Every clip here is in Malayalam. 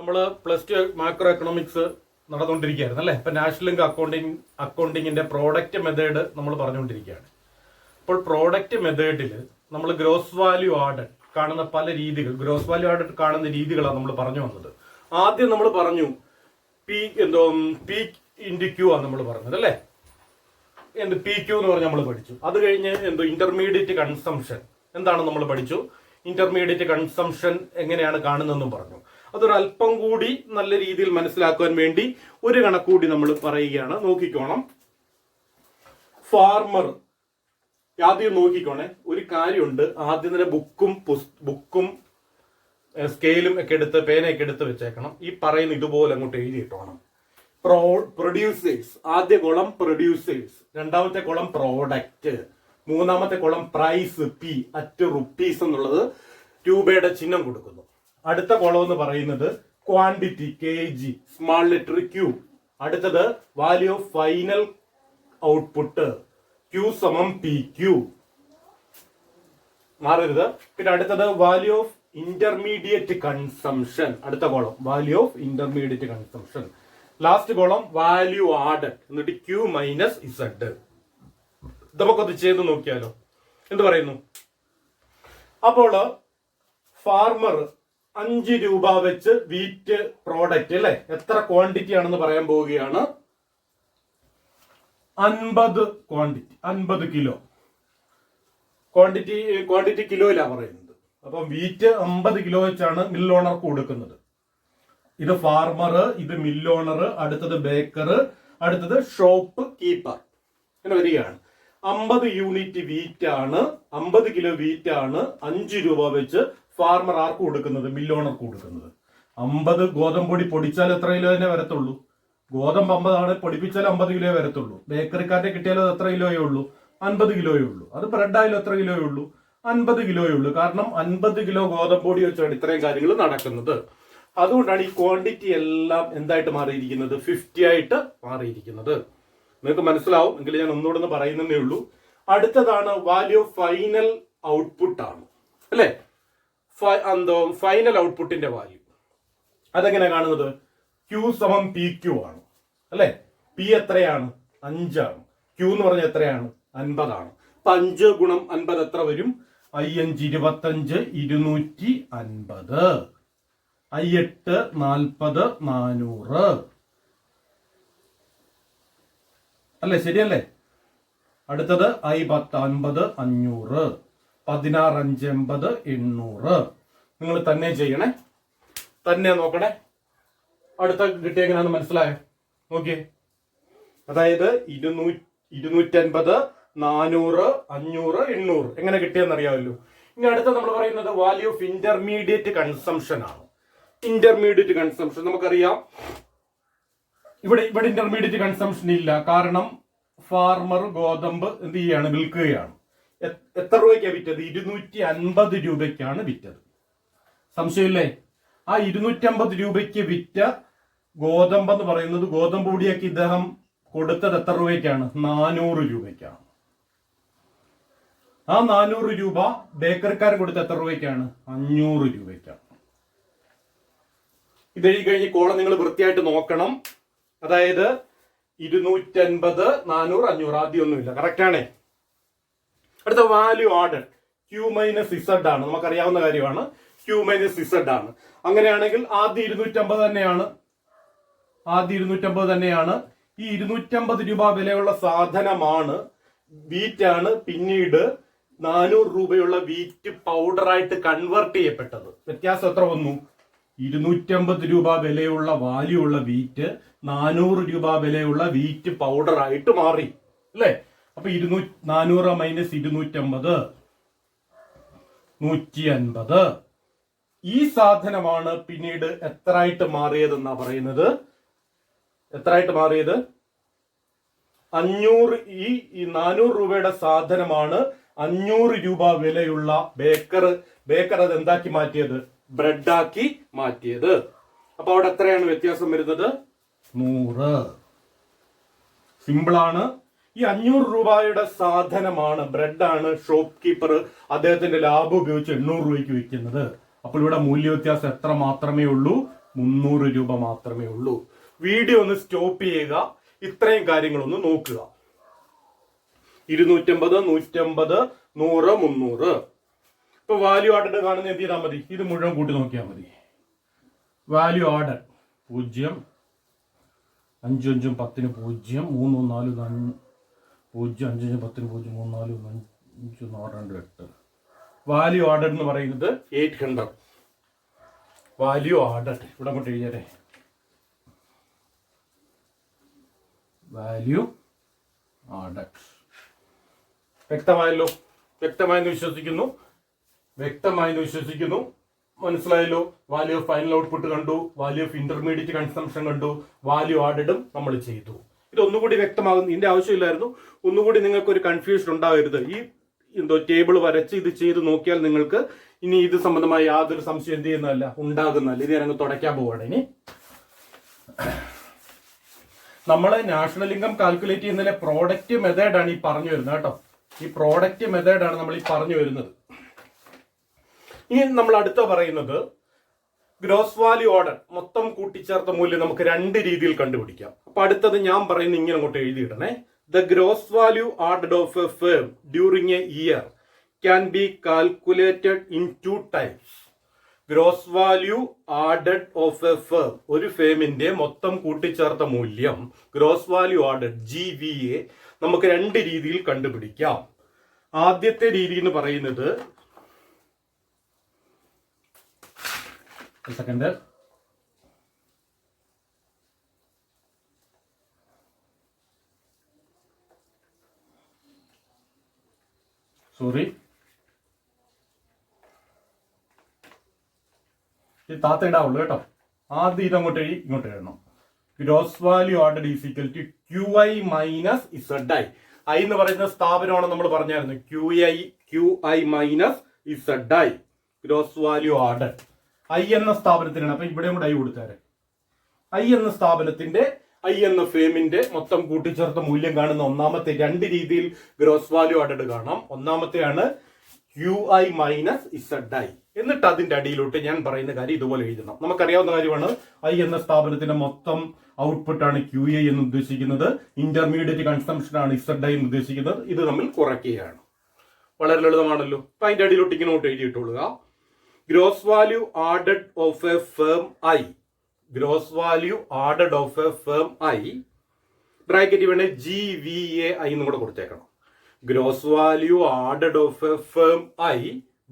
നമ്മൾ +2 മാക്രോ എക്കണോമിക്സ് നടന്നുകൊണ്ടിരിക്കുകയായിരുന്നു അല്ലേ. ഇപ്പം നാഷണൽ ലിങ്ക് അക്കൗണ്ടിങ്ങിന്റെ പ്രോഡക്റ്റ് മെത്തേഡ് നമ്മൾ പറഞ്ഞുകൊണ്ടിരിക്കുകയാണ്. അപ്പോൾ പ്രോഡക്റ്റ് മെത്തേഡിൽ നമ്മൾ ഗ്രോസ് വാല്യൂ ആഡഡ് കാണുന്ന പല രീതികൾ, ഗ്രോസ് വാല്യൂ ആഡഡ് കാണുന്ന രീതികളാണ് നമ്മൾ പറഞ്ഞു വന്നത്. ആദ്യം നമ്മൾ പറഞ്ഞു പി ഇൻറ്റു ക്യൂ ആണ് നമ്മൾ പറഞ്ഞത് അല്ലേ. പി ക്യൂ എന്ന് പറഞ്ഞ് നമ്മൾ പഠിച്ചു. അത് കഴിഞ്ഞ് ഇന്റർമീഡിയറ്റ് കൺസംഷൻ എന്താണ് നമ്മൾ പഠിച്ചു. ഇന്റർമീഡിയറ്റ് കൺസംഷൻ എങ്ങനെയാണ് കാണുന്നതെന്നും പറഞ്ഞു. അതൊരു അല്പം കൂടി നല്ല രീതിയിൽ മനസ്സിലാക്കുവാൻ വേണ്ടി ഒരു കണക്കൂടി നമ്മൾ പറയുകയാണ്. നോക്കിക്കോണം. ഫാർമർ ആദ്യം നോക്കിക്കോണേ. ഒരു കാര്യമുണ്ട്, ആദ്യം തന്നെ ബുക്കും സ്കെയിലും ഒക്കെ എടുത്ത് പേനയൊക്കെ എടുത്ത് വെച്ചേക്കണം. ഈ പറയുന്ന ഇതുപോലെ അങ്ങോട്ട് എഴുതിയിട്ടോണം. പ്രൊഡ്യൂസേഴ്സ്, ആദ്യ കോളം പ്രൊഡ്യൂസേഴ്സ്, രണ്ടാമത്തെ കോളം പ്രോഡക്റ്റ്, മൂന്നാമത്തെ column price P at rupees എന്നുള്ളത് രൂപയുടെ ചിഹ്നം കൊടുക്കുന്നു. അടുത്ത കോളം എന്ന് പറയുന്നത് quantity kg small letter Q. അടുത്തത് value of final output Q സമം PQ, മാറരുത്. പിന്നെ അടുത്തത് വാല്യൂ ഓഫ് ഇന്റർമീഡിയറ്റ് കൺസംഷൻ, അടുത്ത column value of intermediate consumption. Last column value added, എന്നിട്ട് Q മൈനസ് Z. നമുക്കൊന്ന് ചെയ്ത് നോക്കിയാലോ. എന്ത് പറയുന്നു? അപ്പോൾ ഫാർമർ 5 രൂപ വെച്ച് വീറ്റ് പ്രോഡക്റ്റ് അല്ലെ, എത്ര ക്വാണ്ടിറ്റി ആണെന്ന് പറയാൻ പോവുകയാണ്. 50 ക്വാണ്ടിറ്റി, 50 കിലോ ക്വാണ്ടിറ്റി കിലോയിലാണ് പറയുന്നത്. അപ്പം വീറ്റ് 50 കിലോ വെച്ചാണ് മിൽ ഓണർക്ക് കൊടുക്കുന്നത്. ഇത് ഫാർമർ, ഇത് മിൽ ഓണർ, അടുത്തത് ബേക്കർ, അടുത്തത് ഷോപ്പ് കീപ്പർ. ഇങ്ങനെ വരികയാണ്. 50 യൂണിറ്റ് വീറ്റ് ആണ്, 50 കിലോ വീറ്റ് ആണ് 5 രൂപ വെച്ച് ഫാർമർ ആർക്ക് കൊടുക്കുന്നത്? മിൽ ഓണർക്ക് കൊടുക്കുന്നത്. 50 ഗോതമ്പൊടി പൊടിച്ചാൽ എത്ര കിലോ തന്നെ വരത്തുള്ളൂ? ഗോതമ്പ് 50 ആണ്, പൊടിപ്പിച്ചാൽ 50 കിലോ വരത്തുള്ളൂ. ബേക്കറിക്കാരുടെ കിട്ടിയാലും എത്ര കിലോയേ ഉള്ളൂ? 50 കിലോയേ ഉള്ളൂ. അത് ബ്രെഡ് ആയാലും എത്ര കിലോയേ ഉള്ളൂ? 50 കിലോയേ ഉള്ളൂ. കാരണം 50 കിലോ ഗോതമ്പൊടി വെച്ചാണ് ഇത്രയും കാര്യങ്ങൾ നടക്കുന്നത്. അതുകൊണ്ടാണ് ഈ ക്വാണ്ടിറ്റി എല്ലാം എന്തായിട്ട് മാറിയിരിക്കുന്നത്? 50 ആയിട്ട് മാറിയിരിക്കുന്നത്. നിങ്ങൾക്ക് മനസ്സിലാവും എങ്കിൽ ഞാൻ ഒന്നുകൂടെ പറയുന്നതേ ഉള്ളൂ. അടുത്തതാണ് വാല്യൂ ഓഫ് ഫൈനൽ ഔട്ട്പുട്ട് ആണ് അല്ലെ. ഫൈനൽ ഔട്ട്പുട്ടിന്റെ വാല്യൂ അതെങ്ങനെ കാണുന്നത്? Q സമം PQ ആണ് അല്ലെ. P എത്രയാണ്? 5 ആണ്. Q എന്ന് പറഞ്ഞ എത്രയാണ്? 50 ആണ്. 5 ഗുണം 50 എത്ര വരും? 5 25 250, 8 40 400 അല്ലെ, ശരിയല്ലേ? അടുത്തത് 10 50 500, 16 5 80 800. നിങ്ങൾ തന്നെ ചെയ്യണേ, തന്നെ നോക്കണേ. അടുത്ത കിട്ടിയ എങ്ങനെയാണെന്ന് മനസ്സിലായോ? നോക്കിയേ. അതായത് 250 400 500 800 എങ്ങനെ കിട്ടിയെന്ന് അറിയാമല്ലോ. ഇനി അടുത്ത നമ്മൾ പറയുന്നത് വാല്യൂ ഓഫ് ഇന്റർമീഡിയറ്റ് കൺസംഷൻ ആണ്. ഇന്റർമീഡിയറ്റ് കൺസംഷൻ നമുക്കറിയാം. ഇവിടെ ഇന്റർമീഡിയറ്റ് കൺസംഷൻ ഇല്ല. കാരണം ഫാർമർ ഗോതമ്പ് എന്ത് ചെയ്യാണ്? വിൽക്കുകയാണ്. എത്ര രൂപയ്ക്കാണ് വിറ്റത്? 250 രൂപയ്ക്കാണ് വിറ്റത്. സംശയമില്ലേ? ആ 250 രൂപയ്ക്ക് വിറ്റ ഗോതമ്പ് എന്ന് പറയുന്നത്, ഗോതമ്പ് പൊടിയാക്കി ഇദ്ദേഹം കൊടുത്തത് എത്ര രൂപയ്ക്കാണ്? 400 രൂപയ്ക്കാണ്. ആ 400 രൂപ ബേക്കറിക്കാരൻ കൊടുത്ത എത്ര രൂപയ്ക്കാണ്? 500 രൂപയ്ക്കാണ്. ഇതെഴുതി കഴിഞ്ഞ് കോളം നിങ്ങൾ വൃത്തിയായിട്ട് നോക്കണം. അതായത് 250 400 500 ആദ്യമൊന്നുമില്ല. കറക്റ്റ് ആണേ. അടുത്ത value added Q minus Z ആണ്. നമുക്കറിയാവുന്ന കാര്യമാണ്. Q മൈനസ് Z ആണ്. അങ്ങനെയാണെങ്കിൽ ആദ്യം 250 തന്നെയാണ്. ഈ 250 രൂപ വിലയുള്ള സാധനമാണ്, വീറ്റ് ആണ്. പിന്നീട് 400 രൂപയുള്ള വീറ്റ് പൗഡറായിട്ട് കൺവേർട്ട് ചെയ്യപ്പെട്ടത്. വ്യത്യാസം എത്ര വന്നു? 250 രൂപ വിലയുള്ള വാല്യൂ ഉള്ള വീറ്റ് 400 രൂപ വിലയുള്ള വീറ്റ് പൗഡറായിട്ട് മാറി അല്ലേ. അപ്പൊ 400 മൈനസ് 250 150. ഈ സാധനമാണ് പിന്നീട് എത്രയായിട്ട് മാറിയതെന്നാ പറയുന്നത്. എത്രയായിട്ട് മാറിയത്? 500. ഈ 400 രൂപയുടെ സാധനമാണ് 500 രൂപ വിലയുള്ള ബേക്കർ അത് എന്താക്കി മാറ്റിയത്? ബ്രെഡാക്കി മാറ്റിയത്. അപ്പൊ അവിടെ എത്രയാണ് വ്യത്യാസം വരുന്നത്? 100. സിമ്പിളാണ്. ഈ 500 രൂപയുടെ സാധനമാണ്, ബ്രെഡാണ്, ഷോപ്പ് കീപ്പർ അദ്ദേഹത്തിന്റെ ലാഭം ഉപയോഗിച്ച് 800 രൂപയ്ക്ക് വിൽക്കുന്നത്. അപ്പോൾ ഇവിടെ മൂല്യ വ്യത്യാസം എത്ര മാത്രമേ ഉള്ളൂ? 300 രൂപ മാത്രമേ ഉള്ളൂ. വീഡിയോ ഒന്ന് സ്റ്റോപ്പ് ചെയ്യുക, ഇത്രയും കാര്യങ്ങളൊന്ന് നോക്കുക. 250, 150, 100, 300. ഇപ്പൊ വാല്യൂ ആഡഡ് കാണുന്ന എന്ത് ചെയ്താൽ മതി? ഇത് മുഴുവൻ കൂട്ടി നോക്കിയാൽ മതി. Value added 0, 5 5 10 0, 3 4 0, 5 5 10 0, 3 4 5 6 2 8. വാല്യൂ ആഡഡ് എന്ന് പറയുന്നത് 800. വാല്യൂ ആഡഡ് ഇവിടെ കൊണ്ട് എഴുതിയേ. Value added. വ്യക്തമായല്ലോ? വ്യക്തമായെന്ന് വിശ്വസിക്കുന്നു. മനസ്സിലായല്ലോ? വാല്യൂ ഓഫ് ഫൈനൽ ഔട്ട്പുട്ട് കണ്ടു, വാല്യൂ ഓഫ് ഇന്റർമീഡിയറ്റ് കൺസംഷൻ കണ്ടു, വാല്യൂ ആഡഡും നമ്മൾ ചെയ്തു. ഇതൊന്നുകൂടി വ്യക്തമാകുന്നു. ഇതിന്റെ ആവശ്യമില്ലായിരുന്നു. ഒന്നുകൂടി നിങ്ങൾക്ക് ഒരു കൺഫ്യൂഷൻ ഉണ്ടാവരുത്. ഈ ടേബിൾ വരച്ച് ഇത് ചെയ്ത് നോക്കിയാൽ നിങ്ങൾക്ക് ഇനി ഇത് സംബന്ധമായ യാതൊരു സംശയം എന്ത് ചെയ്യുന്നതല്ല, ഉണ്ടാകുന്നതല്ല. ഇത് ഞാനങ്ങ് തുടയ്ക്കാൻ പോവാണ്. ഇനി നമ്മൾ നാഷണൽ ഇൻകം കാൽക്കുലേറ്റ് ചെയ്യുന്നതിലെ പ്രോഡക്റ്റ് മെത്തേഡാണ് ഈ പറഞ്ഞു വരുന്നത് കേട്ടോ. ഈ പ്രോഡക്റ്റ് മെത്തേഡാണ് നമ്മൾ ഈ പറഞ്ഞു വരുന്നത്. ഇനി നമ്മൾ അടുത്ത പറയുന്നത് ഗ്രോസ് വാല്യൂ ഓർഡർ, മൊത്തം കൂട്ടിച്ചേർത്ത മൂല്യം നമുക്ക് 2 രീതിയിൽ കണ്ടുപിടിക്കാം. അപ്പൊ അടുത്തത് ഞാൻ പറയുന്നത് ഇങ്ങനെ അങ്ങോട്ട് എഴുതിയിടണേ. The gross value added of a firm during a year can be calculated in 2 types. Gross value added of a firm, ഒരു ഫേമിന്റെ മൊത്തം കൂട്ടിച്ചേർത്ത മൂല്യം ഗ്രോസ് വാല്യൂ ആഡഡ് GVA നമുക്ക് 2 രീതിയിൽ കണ്ടുപിടിക്കാം. ആദ്യത്തെ രീതി എന്ന് പറയുന്നത് ഈ താത്ത ഇടാവുള്ളൂ കേട്ടോ. ആദ്യം ഇതങ്ങോട്ട് ഇങ്ങോട്ട് എഴുതണം. Gross value added is equal to QI minus ZI. I എന്ന് പറയുന്ന സ്ഥാപനമാണ് നമ്മൾ പറഞ്ഞായിരുന്നു. QI minus ZI. Gross value added I എന്ന സ്ഥാപനത്തിനാണ്. അപ്പൊ ഇവിടെ കൂടെ ഐ കൊടുത്തേരെ. ഐ എന്ന സ്ഥാപനത്തിന്റെ, ഐ എന്ന ഫേമിന്റെ മൊത്തം കൂട്ടിച്ചേർത്ത മൂല്യം കാണുന്ന ഒന്നാമത്തെ 2 രീതിയിൽ ഗ്രോസ് വാല്യൂ ആഡഡ് കാണാം. ഒന്നാമത്തെയാണ് QI മൈനസ് ZI. എന്നിട്ട് അതിന്റെ അടിയിലോട്ട് ഞാൻ പറയുന്ന കാര്യം ഇതുപോലെ എഴുതണം. നമുക്കറിയാവുന്ന കാര്യമാണ്, ഐ എന്ന സ്ഥാപനത്തിന്റെ മൊത്തം ഔട്ട്പുട്ട് ആണ് QI എന്ന് ഉദ്ദേശിക്കുന്നത്, ഇന്റർമീഡിയറ്റ് കൺസംഷൻ ആണ് ZI എന്ന് ഉദ്ദേശിക്കുന്നത്. ഇത് തമ്മിൽ കുറയ്ക്കുകയാണ്. വളരെ ലളിതമാണല്ലോ. അപ്പൊ അതിന്റെ അടിയിലോട്ട് ഇങ്ങോട്ട് എഴുതിയിട്ടുള്ളുക. Gross value added of a firm I, gross value added of a firm I, bracket വേണേ GVAI എന്നും കൂടെ കൊടുത്തേക്കണം. Gross value added of a firm I,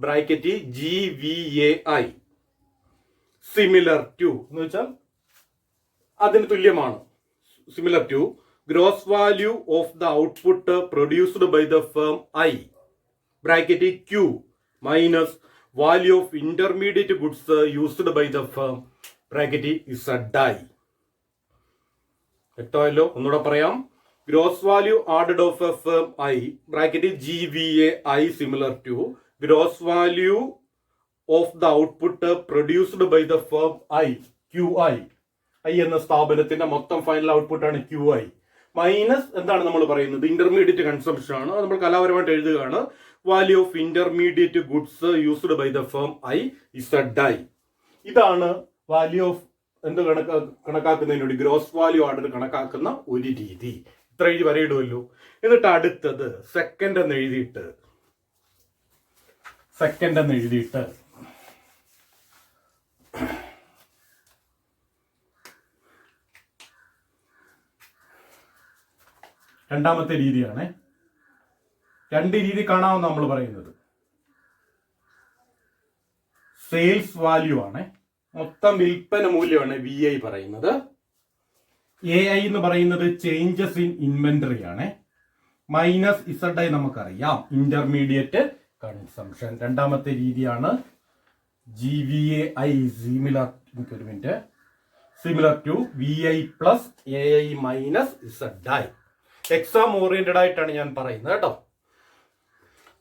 bracket GVAI, similar to എന്ന് വെച്ചാൽ അതിന് തുല്യമാണ്. Similar to gross value of the output produced by the firm I, bracket Q minus value of intermediate goods used by the firm, bracket ZI. വ്യക്തമല്ലോ? ഒന്നുകൂടെ പറയാം. Gross value added of a firm I, bracket GVAI, similar to gross value of the output produced by the firm I, QI. I എന്ന സ്ഥാപനത്തിന്റെ മൊത്തം ഫൈനൽ ഔട്ട്പുട്ട് ആണ് QI. മൈനസ് എന്താണ് നമ്മൾ പറയുന്നത്? ഇന്റർമീഡിയറ്റ് കൺസംഷൻ ആണ്. അത് നമ്മൾ കലാപരമായിട്ട് എഴുതുകയാണ്. Value of intermediate goods used by the firm I, ZI. ഇതാണ് വാല്യൂ ഓഫ് എന്ത് കണക്കാക്കുന്നതിനോട് ഗ്രോസ് വാല്യൂ ആഡഡ് കണക്കാക്കുന്ന ഒരു രീതി. ഇത്ര എഴുതി വരയിടുമല്ലോ. എന്നിട്ട് അടുത്തത് സെക്കൻഡ് എന്ന് എഴുതിയിട്ട് രണ്ടാമത്തെ രീതിയാണ്. 2 രീതി കാണാമെന്ന് നമ്മൾ പറയുന്നത്. സെയിൽസ് വാല്യൂ ആണ്, മൊത്തം വിൽപ്പന മൂല്യമാണ് VI പറയുന്നത്. AI എന്ന് പറയുന്നത് ചേഞ്ചസ് ഇൻ ഇൻവെന്ററി ആണ്. മൈനസ് ZI നമുക്കറിയാം, ഇന്റർമീഡിയറ്റ് കൺസംഷൻ. രണ്ടാമത്തെ രീതിയാണ് GVAI, similar to VI plus AI minus ZI. Exam oriented ആയിട്ടാണ് ഞാൻ പറയുന്നത് കേട്ടോ.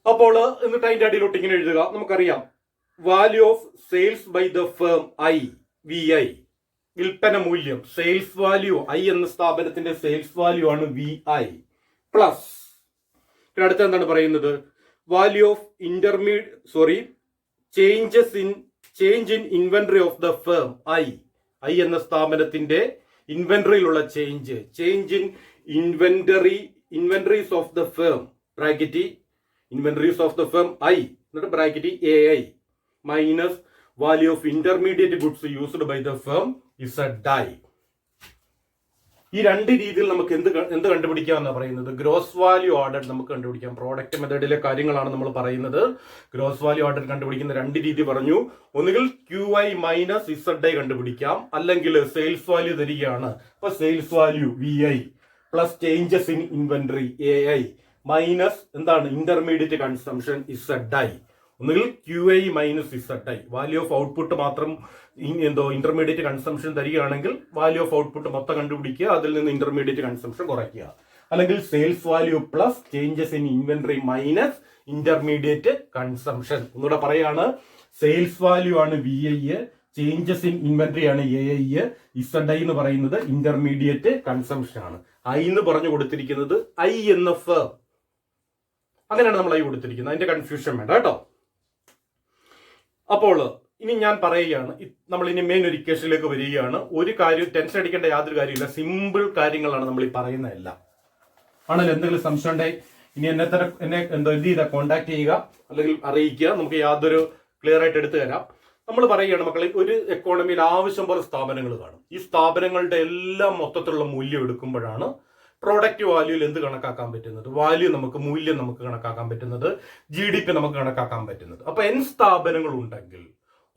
അപ്പോൾ എന്നിട്ട് അതിന്റെ അടിയിലോട്ട് ഇങ്ങനെ എഴുതുക. നമുക്കറിയാം value of sales by the firm I, VI, വിൽപ്പന മൂല്യം. സെയിൽസ് വാല്യൂ, ഐ എന്ന സ്ഥാപനത്തിന്റെ സെയിൽസ് വാല്യൂ ആണ് VI പ്ലസ് അടുത്ത എന്താണ് പറയുന്നത്? Value of change in inventory of the firm I, I എന്ന സ്ഥാപനത്തിന്റെ ഇൻവെന്ററിയിലുള്ള change in inventories of the firm bracket inventories of the firm I എന്നിട്ട് bracket A I minus value of intermediate goods used by the firm Z I. ഈ രണ്ട് രീതിയിൽ നമുക്ക് എന്ത് കണ്ടുപിടിക്കാമെന്നാണ് പറയുന്നത്? ഗ്രോസ് വാല്യൂ ഓർഡർ നമുക്ക് കണ്ടുപിടിക്കാം. പ്രോഡക്റ്റ് മെത്തേഡിലെ കാര്യങ്ങളാണ് നമ്മൾ പറയുന്നത്. ഗ്രോസ് വാല്യൂ ഓർഡർ കണ്ടുപിടിക്കുന്ന രണ്ട് രീതി പറഞ്ഞു. ഒന്നുകിൽ QI മൈനസ് ZI കണ്ടുപിടിക്കാം, അല്ലെങ്കിൽ സെയിൽസ് വാല്യൂ തരികയാണ്. അപ്പൊ sales value VI plus changes in inventory AI minus എന്താണ് ഇന്റർമീഡിയറ്റ് കൺസംഷൻ ZI. ഒന്നുകിൽ QI minus ZI value of output മാത്രം ഇന്റർമീഡിയറ്റ് കൺസംഷൻ തരികയാണെങ്കിൽ വാല്യൂ ഓഫ് ഔട്ട്പുട്ട് മൊത്തം കണ്ടുപിടിക്കുക, അതിൽ നിന്ന് ഇന്റർമീഡിയറ്റ് കൺസംഷൻ കുറയ്ക്കുക. അല്ലെങ്കിൽ sales value plus changes in inventory minus intermediate consumption. ഒന്നുകൂടെ പറയാണ്, സെയിൽസ് വാല്യൂ ആണ് VI, ചേഞ്ചസ് ഇൻ ഇൻവെന്ററി ആണ് AI, ZI എന്ന് പറയുന്നത് ഇന്റർമീഡിയറ്റ് കൺസംഷൻ ആണ്. I എന്ന് പറഞ്ഞു കൊടുത്തിരിക്കുന്നത് I എന്ന ഫേം, അങ്ങനെയാണ് നമ്മൾ I കൊടുത്തിരിക്കുന്നത്. അതിന്റെ കൺഫ്യൂഷൻ വേണ്ട കേട്ടോ. അപ്പോൾ ഇനി ഞാൻ പറയുകയാണ്, നമ്മൾ ഇനി മെയിൻ ഒരു ഇക്വേഷനിലേക്ക് വരികയാണ്. ഒരു കാര്യം ടെൻഷൻ അടിക്കേണ്ട യാതൊരു കാര്യമില്ല, സിമ്പിൾ കാര്യങ്ങളാണ് നമ്മൾ ഈ പറയുന്നതെല്ലാം. ആണല്ലോ, എന്തെങ്കിലും സംശയം ഉണ്ടെങ്കിൽ ഇനി എന്നെ എന്ത് ചെയ്താൽ കോൺടാക്ട് ചെയ്യുക, അല്ലെങ്കിൽ അറിയിക്കുക, നമുക്ക് യാതൊരു ക്ലിയർ ആയിട്ട് എടുത്തു തരാം. നമ്മൾ പറയുകയാണ് മക്കളെ, ഒരു എക്കോണമിയിൽ ആവശ്യം പോലെ സ്ഥാപനങ്ങൾ കാണും. ഈ സ്ഥാപനങ്ങളുടെ എല്ലാം മൊത്തത്തിലുള്ള മൂല്യം എടുക്കുമ്പോഴാണ് പ്രോഡക്റ്റ് വാല്യൂയിൽ എന്ത് കണക്കാക്കാൻ പറ്റുന്നത്, വാല്യൂ നമുക്ക് മൂല്യം നമുക്ക് കണക്കാക്കാൻ പറ്റുന്നത്, GDP നമുക്ക് കണക്കാക്കാൻ പറ്റുന്നത്. അപ്പൊ N സ്ഥാപനങ്ങൾ ഉണ്ടെങ്കിൽ,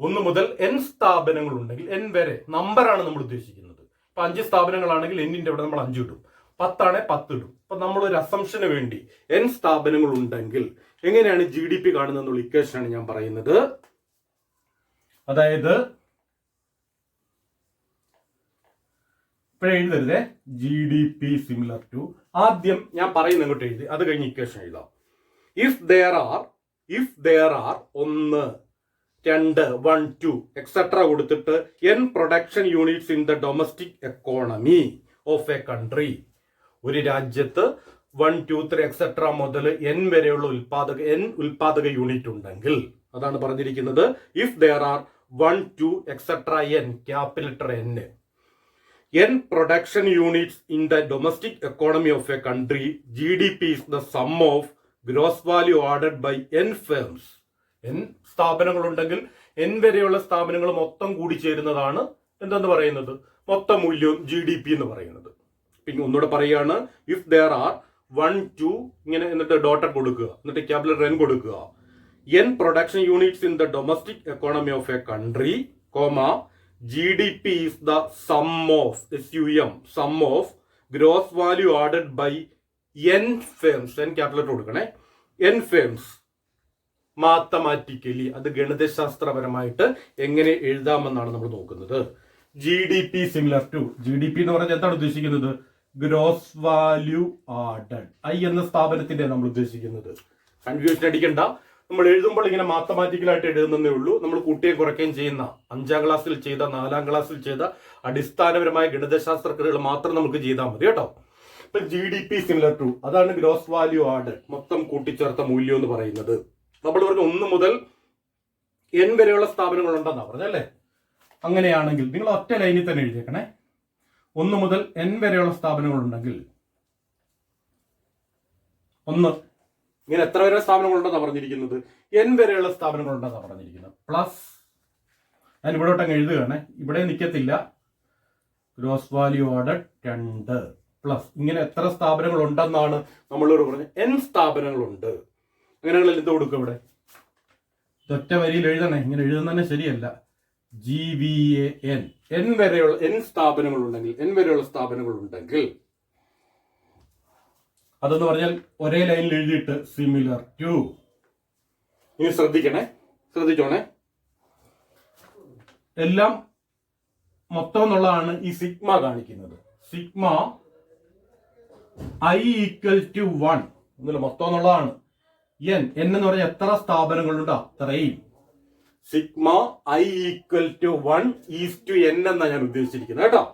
1 മുതൽ N സ്ഥാപനങ്ങൾ ഉണ്ടെങ്കിൽ, N വരെ നമ്പറാണ് നമ്മൾ ഉദ്ദേശിക്കുന്നത്. ഇപ്പൊ 5 സ്ഥാപനങ്ങളാണെങ്കിൽ Nന്റെ ഇവിടെ നമ്മൾ 5 ഇടും, 10 ആണെങ്കിൽ 10 ഇടും. അപ്പൊ നമ്മൾ ഒരു അസംഷന് വേണ്ടി N സ്ഥാപനങ്ങൾ ഉണ്ടെങ്കിൽ എങ്ങനെയാണ് GDP കാണുന്നതെന്നുള്ള ഇക്വേഷനാണ് ഞാൻ പറയുന്നത്. അതായത് ഇപ്പോഴെഴുതരുതേ, GDP സിമിലർ ടു, ആദ്യം ഞാൻ പറയുന്ന ഇങ്ങോട്ട് എഴുതി, അത് കഴിഞ്ഞ് ഇക്വേഷൻ എഴുതാം. ഇഫ് ദെയർ ആർ 1, 2, 1, 2 എക്സെട്ര കൊടുത്തിട്ട് N production units in the domestic economy of A country, ഒരു രാജ്യത്ത് 1, 2, 3 എക്സെട്ര മുതൽ N വരെയുള്ള ഉൽപാദക യൂണിറ്റ് ഉണ്ടെങ്കിൽ, അതാണ് പറഞ്ഞിരിക്കുന്നത്. If there are 1, 2 etcetera N, capital letter N production units in the domestic economy of a country, GDP is the sum of gross value ordered by N firms. N സ്ഥാപനങ്ങൾ ഉണ്ടെങ്കിൽ N വരെയുള്ള സ്ഥാപനങ്ങൾ മൊത്തം കൂടി ചേരുന്നതാണ് എന്തെന്ന് പറയുന്നത്, മൊത്തം മൂല്യവും GDP എന്ന് പറയുന്നത്. പിന്നെ ഒന്നുകൂടെ പറയുകയാണ്, ഇഫ് ദെയർ ആർ 1, 2 ഇങ്ങനെ എന്നിട്ട് ഡോട്ടർ കൊടുക്കുക, എന്നിട്ട് ക്യാപിറ്റൽ N കൊടുക്കുക. N production units in the domestic economy of a country, GDP is the sum of gross value ordered by N firms. N capital കൊടുക്കണേ, N firms. മാത്തമാറ്റിക്കലി അത് ഗണിതശാസ്ത്രപരമായിട്ട് എങ്ങനെ എഴുതാമെന്നാണ് നമ്മൾ നോക്കുന്നത്. GDP സിമിലർ ടു, GDP എന്ന് പറഞ്ഞാൽ എന്താണ് ഉദ്ദേശിക്കുന്നത്? Gross value order. I എന്ന സ്ഥാപനത്തിന്റെ നമ്മൾ ഉദ്ദേശിക്കുന്നത്. കൺഫ്യൂഷൻ അടിക്കണ്ട, നമ്മൾ എഴുതുമ്പോൾ ഇങ്ങനെ മാത്തമാറ്റിക്കലായിട്ട് എഴുതുന്നതേ ഉള്ളൂ. നമ്മൾ കൂട്ടുകയും കുറയ്ക്കുകയും ചെയ്യുന്ന 5ാം ക്ലാസ്സിൽ ചെയ്ത 4ാം ക്ലാസ്സിൽ ചെയ്ത അടിസ്ഥാനപരമായ ഗണിതശാസ്ത്ര ക്രിയകൾ മാത്രം നമുക്ക് ചെയ്താൽ മതി കേട്ടോ. ഇപ്പൊ GDP സിമിലർ ടു, അതാണ് ഗ്രോസ് വാല്യൂ ഓർഡർ, മൊത്തം കൂട്ടിച്ചേർത്ത മൂല്യം എന്ന് പറയുന്നത്. നമ്മൾ പറഞ്ഞ 1 മുതൽ N വരെയുള്ള സ്ഥാപനങ്ങൾ ഉണ്ടെന്നാ പറഞ്ഞല്ലേ. അങ്ങനെയാണെങ്കിൽ നിങ്ങൾ ഒറ്റ ലൈനിൽ തന്നെ എഴുതിയേക്കണേ. 1 മുതൽ N വരെയുള്ള സ്ഥാപനങ്ങൾ ഉണ്ടെങ്കിൽ, 1 ഇങ്ങനെ എത്ര വരെ സ്ഥാപനങ്ങൾ ഉണ്ടെന്നാണ് പറഞ്ഞിരിക്കുന്നത്, N വരെയുള്ള സ്ഥാപനങ്ങൾ ഉണ്ടെന്നാണ് പറഞ്ഞിരിക്കുന്നത്. പ്ലസ് ഞാൻ ഇവിടോട്ടങ്ങ് എഴുതുകയാണ്, ഇവിടെ നിൽക്കത്തില്ല, ഗ്രോസ് വാല്യൂ ഓർഡർ 2 പ്ലസ് ഇങ്ങനെ എത്ര സ്ഥാപനങ്ങൾ ഉണ്ടെന്നാണ് നമ്മളോട് പറഞ്ഞത്, N സ്ഥാപനങ്ങളുണ്ട്. അങ്ങനെയാണെങ്കിൽ എന്ത് കൊടുക്കും ഇവിടെ? ഒറ്റ വരിയിൽ എഴുതണേ, ഇങ്ങനെ എഴുതുന്നതന്നെ ശരിയല്ല. GVAN, N വരെയുള്ള N സ്ഥാപനങ്ങൾ ഉണ്ടെങ്കിൽ, N വരെയുള്ള സ്ഥാപനങ്ങൾ ഉണ്ടെങ്കിൽ, അതെന്ന് പറഞ്ഞാൽ ഒരേ ലൈനിൽ എഴുതിയിട്ട് സിമിലർ ടു. ഇനി ശ്രദ്ധിച്ചോണേ, എല്ലാം മൊത്തം എന്നുള്ളതാണ് ഈ സിഗ്മ കാണിക്കുന്നത്. സിഗ്മ I = 1 എന്നല്ല, മൊത്തം എന്നുള്ളതാണ്. N എന്ന് പറഞ്ഞാൽ എത്ര സ്ഥാപനങ്ങളുണ്ടോ അത്രയും. സിഗ്മ I = 1:N എന്നാണ് ഞാൻ ഉദ്ദേശിച്ചിരിക്കുന്നത് കേട്ടോ.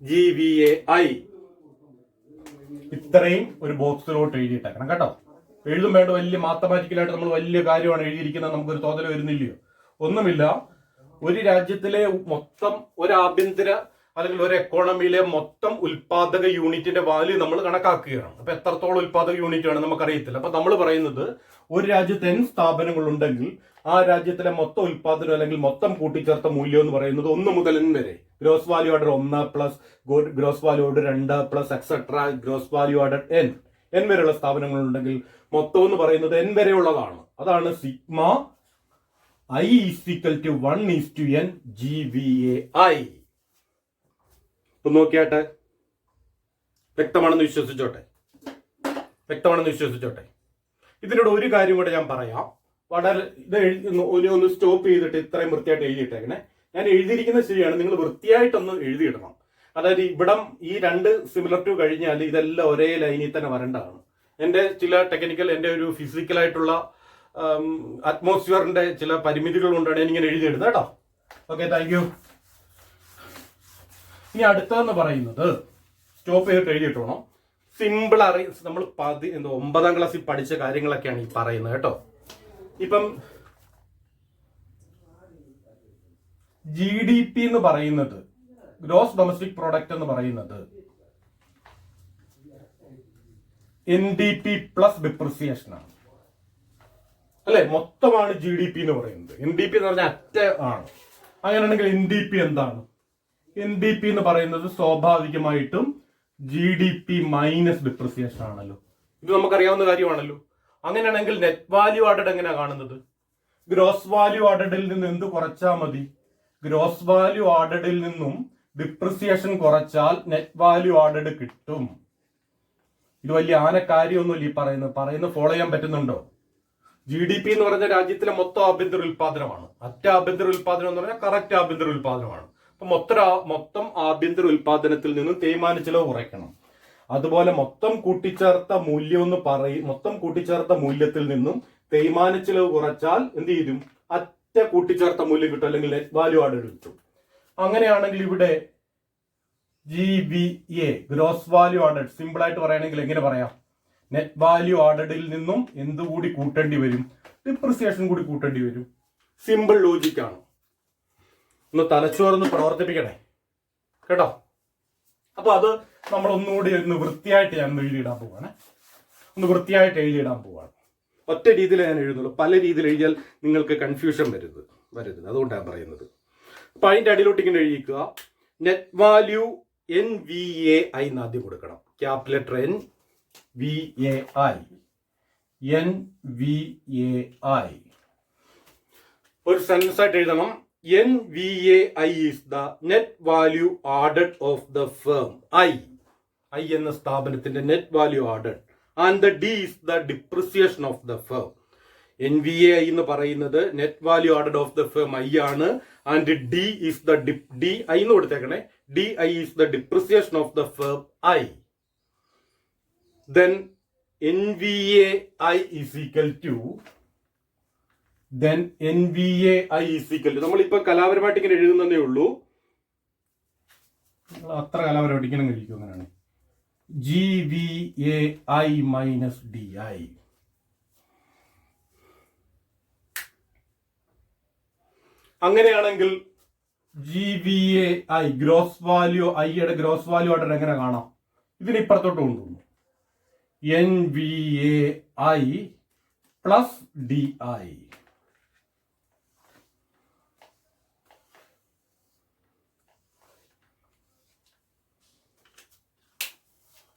GVAI ഇത്രയും ഒരു ബോക്സിലോട്ട് എഴുതിയിട്ടേക്കണം കേട്ടോ. എഴുതും വേണ്ട, വലിയ മാത്തമാറ്റിക്കലായിട്ട് നമ്മൾ വലിയ കാര്യമാണ് എഴുതിയിരിക്കുന്നത്, നമുക്കൊരു തോന്നൽ വരുന്നില്ലയോ? ഒന്നുമില്ല. ഒരു രാജ്യത്തിലെ മൊത്തം ഒരു ആഭ്യന്തര അല്ലെങ്കിൽ ഒരു എക്കോണമിയിലെ മൊത്തം ഉൽപാദക യൂണിറ്റിന്റെ വാല്യൂ നമ്മൾ കണക്കാക്കുകയാണ്. അപ്പൊ എത്രത്തോളം ഉൽപാദക യൂണിറ്റ് ആണ് നമുക്കറിയത്തില്ല. അപ്പൊ നമ്മൾ പറയുന്നത് ഒരു രാജ്യത്ത് n സ്ഥാപനങ്ങൾ ഉണ്ടെങ്കിൽ ആ രാജ്യത്തിലെ മൊത്തം ഉൽപാദനം അല്ലെങ്കിൽ മൊത്തം കൂട്ടിച്ചേർത്ത മൂല്യം എന്ന് പറയുന്നത് 1 മുതൽ n വരെ, gross value order 1 plus gross value order 2 plus etcetera gross value order n വരെയുള്ള സ്ഥാപനങ്ങൾ ഉണ്ടെങ്കിൽ മൊത്തം എന്ന് പറയുന്നത് n വരെയുള്ളതാണ്. അതാണ് sigma I is equal to 1:n GVAI. നോക്കിയാട്ടെ, വ്യക്തമാണെന്ന് വിശ്വസിച്ചോട്ടെ. ഇതിനോട് ഒരു കാര്യം കൂടെ ഞാൻ പറയാം. വളരെ ഇത് ഒന്ന് സ്റ്റോപ്പ് ചെയ്തിട്ട് ഇത്രയും വൃത്തിയായിട്ട് എഴുതിയിട്ടേക്കണേ. ഞാൻ എഴുതിയിരിക്കുന്നത് ശരിയാണ്, നിങ്ങൾ വൃത്തിയായിട്ടൊന്ന് എഴുതിയിടണം. അതായത് ഇവിടം ഈ 2 സിമിലർ ടു കഴിഞ്ഞാൽ ഇതെല്ലാം ഒരേ ലൈനിൽ തന്നെ വരേണ്ടതാണ്. എൻ്റെ ചില ടെക്നിക്കൽ, എൻ്റെ ഒരു ഫിസിക്കലായിട്ടുള്ള അറ്റ്മോസ്ഫിയറിന്റെ ചില പരിമിതികൾ കൊണ്ടാണ് ഞാനിങ്ങനെ എഴുതിയിടുന്നത് കേട്ടോ. Okay, thank you. ഇനി അടുത്തതെന്ന് പറയുന്നത് സ്റ്റോപ്പ് ചെയ്തിട്ട് എഴുതിയിട്ടോണം. സിമ്പിൾ നമ്മൾ 9ാം ക്ലാസ്സിൽ പഠിച്ച കാര്യങ്ങളൊക്കെയാണ് ഈ പറയുന്നത് കേട്ടോ. ഇപ്പം GDP എന്ന് പറയുന്നത്, ഗ്രോസ് ഡൊമസ്റ്റിക് പ്രോഡക്റ്റ് എന്ന് പറയുന്നത് NDP പ്ലസ് ഡിപ്രിസിയേഷൻ ആണ് അല്ലെ? മൊത്തമാണ് GDP എന്ന് പറയുന്നത്. NDP എന്ന് പറഞ്ഞാൽ അറ്റ ആണ്. അങ്ങനെയാണെങ്കിൽ NDP എന്താണ്? NDP എന്ന് പറയുന്നത് സ്വാഭാവികമായിട്ടും GDP മൈനസ് ഡിപ്രിസിയേഷൻ ആണല്ലോ. ഇത് നമുക്കറിയാവുന്ന കാര്യമാണല്ലോ. അങ്ങനെയാണെങ്കിൽ നെറ്റ് വാല്യൂ ആഡഡ് എങ്ങനെയാ കാണുന്നത്? ഗ്രോസ് വാല്യൂ ആഡഡിൽ നിന്ന് എന്ത് കുറച്ചാൽ മതി? ഗ്രോസ് വാല്യൂ ആഡഡിൽ നിന്നും ഡിപ്രിസിയേഷൻ കുറച്ചാൽ നെറ്റ് വാല്യൂ ആഡഡ് കിട്ടും. ഇത് വലിയ കാര്യമൊന്നുമില്ല ഈ പറയുന്നത് ഫോളോ ചെയ്യാൻ പറ്റുന്നുണ്ടോ? GDP എന്ന് പറഞ്ഞ രാജ്യത്തിലെ മൊത്തം ആഭ്യന്തര ഉൽപാദനമാണ്. അറ്റ ആഭ്യന്തര ഉൽപാദനം എന്ന് പറഞ്ഞാൽ കറക്റ്റ് ആഭ്യന്തര ഉൽപാദനമാണ്. അപ്പൊ മൊത്തം ആഭ്യന്തര ഉൽപാദനത്തിൽ നിന്നും തേയ്മാന ചെലവ് കുറയ്ക്കണം. അതുപോലെ മൊത്തം കൂട്ടിച്ചേർത്ത മൂല്യത്തിൽ നിന്നും തേയ്മാന ചെലവ് കുറച്ചാൽ എന്ത് ചെയ്യും? അറ്റ കൂട്ടിച്ചേർത്ത മൂല്യം കിട്ടും, അല്ലെങ്കിൽ നെറ്റ് വാല്യൂ ആഡഡ് കിട്ടും. അങ്ങനെയാണെങ്കിൽ ഇവിടെ GVA gross value added simple ആയിട്ട് പറയുകയാണെങ്കിൽ എങ്ങനെ പറയാം? നെറ്റ് വാല്യൂ ആഡഡിൽ നിന്നും എന്തുകൂടി കൂട്ടേണ്ടി വരും? ഡിപ്രിസിയേഷൻ കൂടി കൂട്ടേണ്ടി വരും. സിമ്പിൾ ലോജിക്കാണ്. ഒന്ന് തലച്ചോറൊന്ന് പ്രവർത്തിപ്പിക്കണേ കേട്ടോ. അപ്പൊ അത് നമ്മൾ ഒന്നുകൂടി വൃത്തിയായിട്ട് ഞാൻ എഴുതിയിടാൻ പോവാണ്. ഒറ്റ രീതിയിൽ ഞാൻ എഴുതുള്ളൂ. പല രീതിയിൽ എഴുതിയാൽ നിങ്ങൾക്ക് കൺഫ്യൂഷൻ വരരുത്. അതുകൊണ്ടാണ് പറയുന്നത്. അപ്പൊ അതിന്റെ അടിയിലോട്ട് ഇങ്ങനെ എഴുതിക്കുക. നെറ്റ് വാല്യൂ NVAI എന്ന് ആദ്യം കൊടുക്കണം. Capital letter NVAI. ഒരു സെന്റൻസ് ആയിട്ട് എഴുതണം. NVAI is the net value added of the firm. I എന്ന സ്ഥാപനത്തിന്റെ net value added, and the D is the depreciation of the firm. NVAI എന്ന് പറയുന്നത് net value added of the firm I ആണ്, and D is the DI എന്ന് കൊടുത്തേക്കണേ. DI is the depreciation of the firm I. Then NVAI is equal to നമ്മളിപ്പോ കലാപരമായിട്ട് ഇങ്ങനെ എഴുതുന്നതേ ഉള്ളൂ. അത്ര കലാപരമായിട്ട് ഇങ്ങനെ ഇരിക്കും. അങ്ങനെയാണ് GVAI മൈനസ് DI. അങ്ങനെയാണെങ്കിൽ GVAI ഗ്രോസ് വാല്യൂ ഐയുടെ ഗ്രോസ് വാല്യൂ ആയിട്ട് എങ്ങനെ കാണാം? ഇതിന് ഇപ്പുറത്തോട്ട് കൊണ്ടുവന്നു. NVAI plus DI.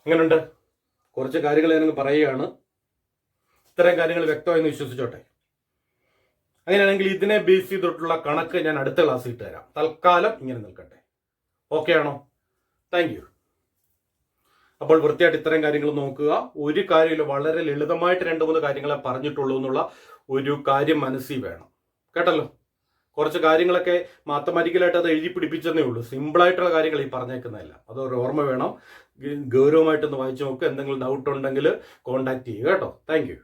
അങ്ങനെയുണ്ട്. കുറച്ച് കാര്യങ്ങൾ ഞാനങ്ങ് പറയുകയാണ്. ഇത്തരം കാര്യങ്ങൾ വ്യക്തമായെന്ന് വിശ്വസിച്ചോട്ടെ. അങ്ങനെയാണെങ്കിൽ ഇതിനെ ബേസ് ചെയ്തിട്ടുള്ള കണക്ക് ഞാൻ അടുത്ത ക്ലാസ്സിൽ ഇട്ട് തരാം. തൽക്കാലം ഇങ്ങനെ നിൽക്കട്ടെ. ഓക്കെ ആണോ? Thank you. അപ്പോൾ വൃത്തിയായിട്ട് ഇത്തരം കാര്യങ്ങൾ നോക്കുക. ഒരു കാര്യമില്ല, വളരെ ലളിതമായിട്ട് 2-3 കാര്യങ്ങളെ പറഞ്ഞിട്ടുള്ളൂ എന്നുള്ള ഒരു കാര്യം മനസ്സിൽ വേണം. കേട്ടല്ലോ? കുറച്ച് കാര്യങ്ങളൊക്കെ മാത്തമാറ്റിക്കലായിട്ട് അത് എഴുതി പിടിപ്പിച്ചതേ ഉള്ളൂ. സിമ്പിളായിട്ടുള്ള കാര്യങ്ങൾ ഈ പറഞ്ഞേക്കുന്നതല്ല. അതൊരു ഓർമ്മ വേണം. ഗൗരവമായിട്ടൊന്ന് വായിച്ചു നോക്കുക. എന്തെങ്കിലും ഡൗട്ട് ഉണ്ടെങ്കിൽ കോൺടാക്ട് ചെയ്യുക കേട്ടോ. Thank you.